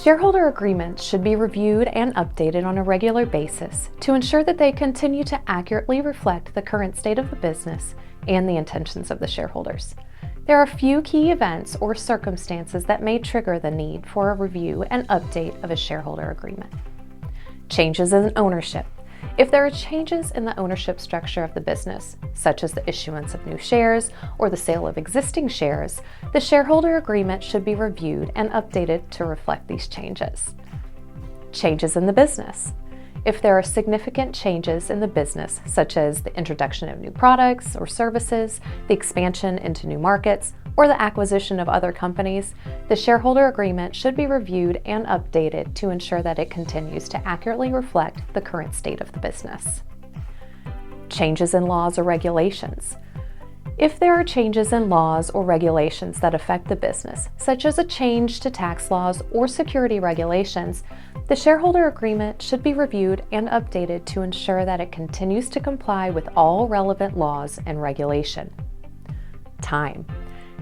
Shareholder agreements should be reviewed and updated on a regular basis to ensure that they continue to accurately reflect the current state of the business and the intentions of the shareholders. There are a few key events or circumstances that may trigger the need for a review and update of a shareholder agreement. Changes in ownership. If there are changes in the ownership structure of the business, such as the issuance of new shares or the sale of existing shares, the shareholder agreement should be reviewed and updated to reflect these changes. Changes in the business. If there are significant changes in the business, such as the introduction of new products or services, the expansion into new markets, or the acquisition of other companies, the shareholder agreement should be reviewed and updated to ensure that it continues to accurately reflect the current state of the business. Changes in laws or regulations. If there are changes in laws or regulations that affect the business, such as a change to tax laws or security regulations, the shareholder agreement should be reviewed and updated to ensure that it continues to comply with all relevant laws and regulation. Time.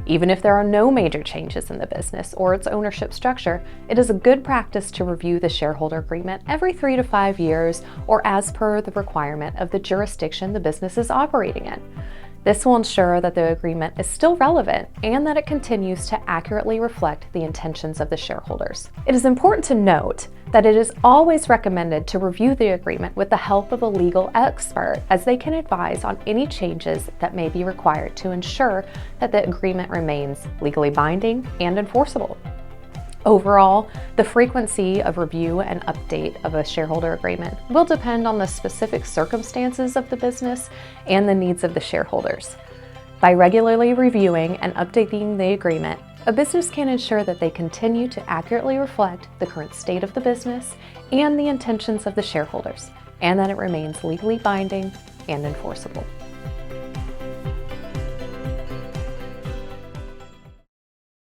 Even if there are no major changes in the business or its ownership structure, it is a good practice to review the shareholder agreement every 3 to 5 years or as per the requirement of the jurisdiction the business is operating in. This will ensure that the agreement is still relevant and that it continues to accurately reflect the intentions of the shareholders. It is important to note that it is always recommended to review the agreement with the help of a legal expert, as they can advise on any changes that may be required to ensure that the agreement remains legally binding and enforceable. Overall, the frequency of review and update of a shareholder agreement will depend on the specific circumstances of the business and the needs of the shareholders. By regularly reviewing and updating the agreement, a business can ensure that they continue to accurately reflect the current state of the business and the intentions of the shareholders, and that it remains legally binding and enforceable.